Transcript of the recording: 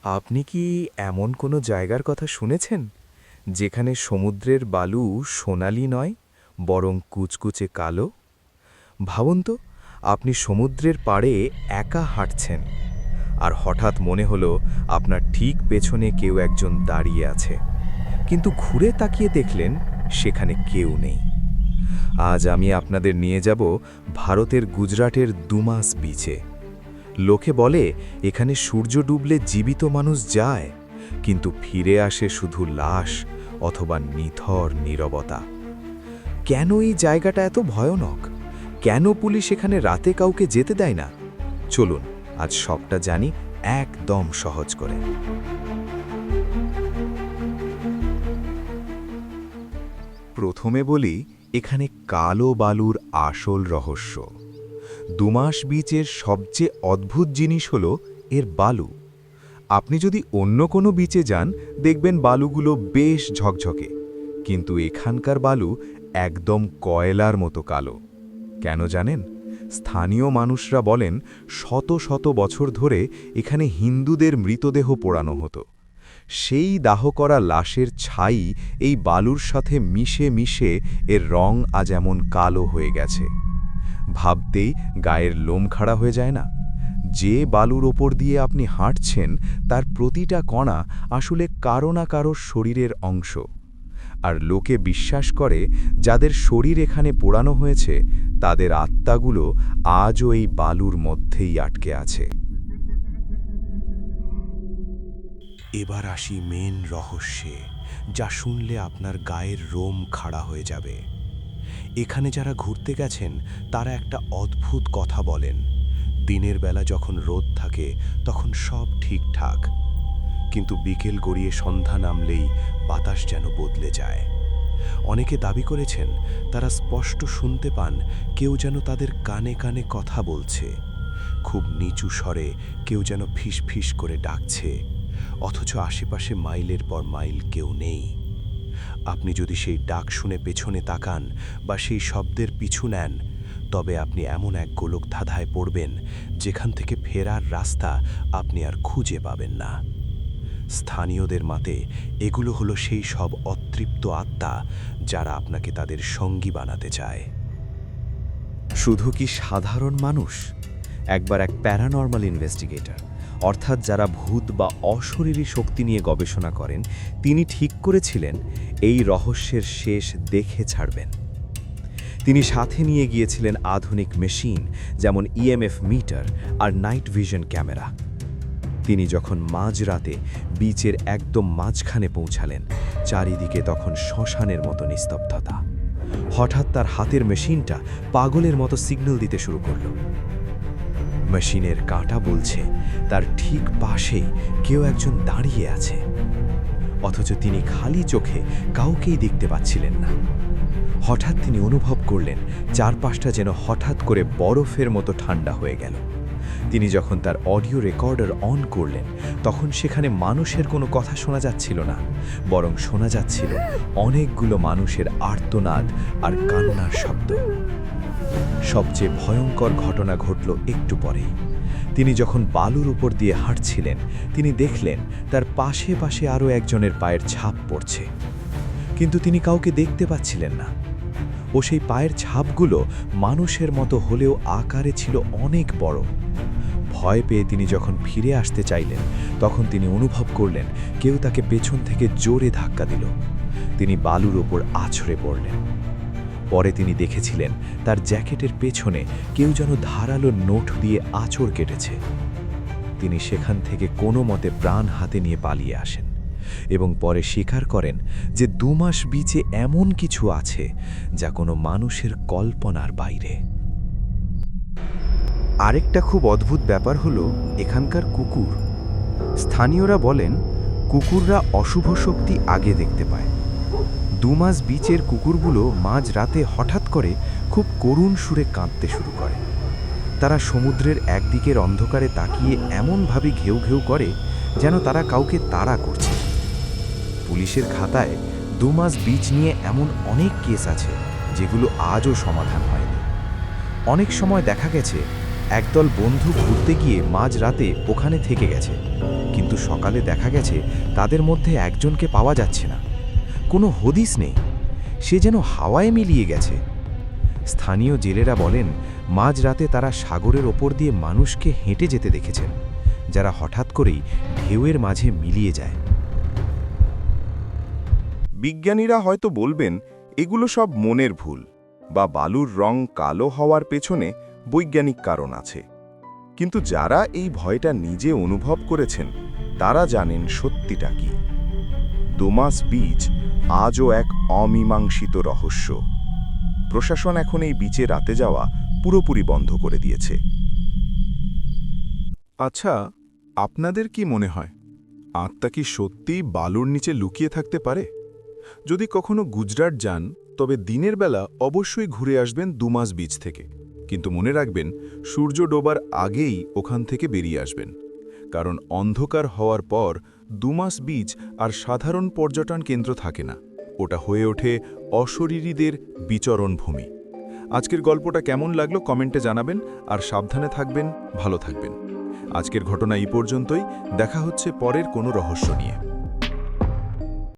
আপনি কি এমন কোনো জায়গার কথা শুনেছেন যেখানে সমুদ্রের বালু সোনালি নয় বরং কুচকুচে কালো? ভাবুন তো, আপনি সমুদ্রের পাড়ে একা হাঁটছেন আর হঠাৎ মনে হলো আপনার ঠিক পেছনে কেউ একজন দাঁড়িয়ে আছে, কিন্তু ঘুরে তাকিয়ে দেখলেন সেখানে কেউ নেই। আজ আমি আপনাদের নিয়ে যাব ভারতের গুজরাটের দুমাস বিচে। লোকে বলে এখানে সূর্য ডুবলে জীবিত মানুষ যায়, কিন্তু ফিরে আসে শুধু লাশ অথবা নিথর নীরবতা। কেন এই জায়গাটা এত ভয়ানক? কেন পুলিশ এখানে রাতে কাউকে যেতে দেয় না? চলুন আজ সবটা জানি একদম সহজ করে। প্রথমে বলি এখানে কালো বালুর আসল রহস্য। দুমাস বিচের সবচেয়ে অদ্ভুত জিনিস হলো এর বালু। আপনি যদি অন্য কোনো বিচে যান দেখবেন বালুগুলো বেশ ঝকঝকে, কিন্তু এখানকার বালু একদম কয়লার মতো কালো। কেন জানেন? স্থানীয় মানুষরা বলেন শত শত বছর ধরে এখানে হিন্দুদের মৃতদেহ পোড়ানো হতো। সেই দাহ করা লাশের ছাই এই বালুর সাথে মিশে মিশে এর রং আজ এমন কালো হয়ে গেছে। ভাবতেই গায়ের লোম খাড়া হয়ে যায় না? যে বালুর ওপর দিয়ে আপনি হাঁটছেন তার প্রতিটা কণা আসলে কারো না কারো শরীরের অংশ। আর লোকে বিশ্বাস করে যাদের শরীর এখানে পোড়ানো হয়েছে তাদের আত্মাগুলো আজও এই বালুর মধ্যেই আটকে আছে। এবার আসি মেন রহস্যে, যা শুনলে আপনার গায়ের রোম খাড়া হয়ে যাবে। এখানে যারা ঘুরতে গেছেন তারা একটা অদ্ভুত কথা বলেন। দিনের বেলা যখন রোদ থাকে তখন সব ঠিকঠাক, কিন্তু বিকেল গড়িয়ে সন্ধ্যা নামলেই বাতাস যেন বদলে যায়। অনেকে দাবি করেছেন তারা স্পষ্ট শুনতে পান কেউ যেন তাদের কানে কানে কথা বলছে। খুব নিচু স্বরে কেউ যেন ফিসফিস করে ডাকছে, অথচ আশেপাশে মাইলের পর মাইল কেউ নেই। আপনি যদি সেই ডাক শুনে পেছনে তাকান বা সেই শব্দের পিছু নেন, তবে আপনি এমন এক গোলকধাঁধায় পড়বেন যেখান থেকে ফেরার রাস্তা আপনি আর খুঁজে পাবেন না। স্থানীয়দের মতে এগুলো হলো সেই সব অতৃপ্ত আত্মা যারা আপনাকে তাদের সঙ্গী বানাতে চায়। শুধু কি সাধারণ মানুষ? একবার এক প্যারানর্মাল ইনভেস্টিগেটর, অর্থাৎ যারা ভূত বা অশরীরী শক্তি নিয়ে গবেষণা করেন, তিনি ঠিক করেছিলেন এই রহস্যের শেষ দেখে ছাড়বেন। তিনি সাথে নিয়ে গিয়েছিলেন আধুনিক মেশিন যেমন ইএমএফ মিটার আর নাইট ভিশন ক্যামেরা। তিনি যখন মাঝরাতে বিচের একদম মাঝখানে পৌঁছালেন, চারিদিকে তখন শ্মশানের মতো নিস্তব্ধতা। হঠাৎ তার হাতের মেশিনটা পাগলের মতো সিগন্যাল দিতে শুরু করল। মেশিনের কাঁটা বলছে তার ঠিক পাশেই কেউ একজন দাঁড়িয়ে আছে, অথচ তিনি খালি চোখে কাউকেই দেখতে পাচ্ছিলেন না। হঠাৎ তিনি অনুভব করলেন চারপাশটা যেন হঠাৎ করে বরফের মতো ঠান্ডা হয়ে গেল। তিনি যখন তার অডিও রেকর্ডার অন করলেন তখন সেখানে মানুষের কোনো কথা শোনা যাচ্ছিল না, বরং শোনা যাচ্ছিল অনেকগুলো মানুষের আর্তনাদ আর কান্নার শব্দ। সবচেয়ে ভয়ঙ্কর ঘটনা ঘটল একটু পরেই। তিনি যখন বালুর উপর দিয়ে হাঁটছিলেন তিনি দেখলেন তার পাশে পাশে আরও একজনের পায়ের ছাপ পড়ছে, কিন্তু তিনি কাউকে দেখতে পাচ্ছিলেন না। ও সেই পায়ের ছাপগুলো মানুষের মতো হলেও আকারে ছিল অনেক বড়। ভয় পেয়ে তিনি যখন ফিরে আসতে চাইলেন তখন তিনি অনুভব করলেন কেউ তাকে পেছন থেকে জোরে ধাক্কা দিল। তিনি বালুর ওপর আছড়ে পড়লেন। পরে তিনি দেখেছিলেন তার জ্যাকেটের পেছনে কেউ যেন ধারালো নোট দিয়ে আঁচড় কেটেছে। তিনি সেখান থেকে কোনো মতে প্রাণ হাতে নিয়ে পালিয়ে আসেন এবং পরে স্বীকার করেন যে দুমাস বিচে এমন কিছু আছে যা কোনো মানুষের কল্পনার বাইরে। আরেকটা খুব অদ্ভুত ব্যাপার হলো এখানকার কুকুর। স্থানীয়রা বলেন কুকুররা অশুভ শক্তি আগে দেখতে পায়। দুমাস বিচের কুকুরগুলো মাঝ রাতে হঠাৎ করে খুব করুণ সুরে কাঁদতে শুরু করে। তারা সমুদ্রের একদিকের অন্ধকারে তাকিয়ে এমনভাবে ঘেউ ঘেউ করে যেন তারা কাউকে তাড়া করছে। পুলিশের খাতায় দুমাস বিচ নিয়ে এমন অনেক কেস আছে যেগুলো আজও সমাধান হয়নি। অনেক সময় দেখা গেছে একদল বন্ধু ঘুরতে গিয়ে মাঝরাতে ওখানে থেকে গেছে, কিন্তু সকালে দেখা গেছে তাদের মধ্যে একজনকে পাওয়া যাচ্ছে না। কোনো হদিস নেই, সে যেন হাওয়ায় মিলিয়ে গেছে। স্থানীয় জেলেরা বলেন, মাঝরাতে তারা সাগরের ওপর দিয়ে মানুষকে হেঁটে যেতে দেখেছেন, যারা হঠাৎ করেই ঢেউয়ের মাঝে মিলিয়ে যায়। বিজ্ঞানীরা হয়তো বলবেন এগুলো সব মনের ভুল, বা বালুর রং কালো হওয়ার পেছনে বৈজ্ঞানিক কারণ আছে। কিন্তু যারা এই ভয়টা নিজে অনুভব করেছেন তারা জানেন সত্যিটা কি। ডুমাস বিচ আজও এক অমীমাংসিত রহস্য। প্রশাসন এখন এই বিচে রাতে যাওয়া পুরোপুরি বন্ধ করে দিয়েছে। আচ্ছা, আপনাদের কি মনে হয়, আত্মা কি সত্যিই বালুর নিচে লুকিয়ে থাকতে পারে? যদি কখনো গুজরাট যান, তবে দিনের বেলা অবশ্যই ঘুরে আসবেন ডুমাস বিচ থেকে। কিন্তু মনে রাখবেন, সূর্য ডোবার আগেই ওখান থেকে বেরিয়ে আসবেন, কারণ অন্ধকার হওয়ার পর ডুমাস বিচ আর সাধারণ পর্যটন কেন্দ্র থাকে না, ওটা হয়ে ওঠে অশরীরীদের বিচরণ ভূমি। আজকের গল্পটা কেমন লাগলো কমেন্টে জানাবেন, আর সাবধানে থাকবেন, ভালো থাকবেন। আজকের ঘটনা এই পর্যন্তই, দেখা হচ্ছে পরের কোনো রহস্য নিয়ে।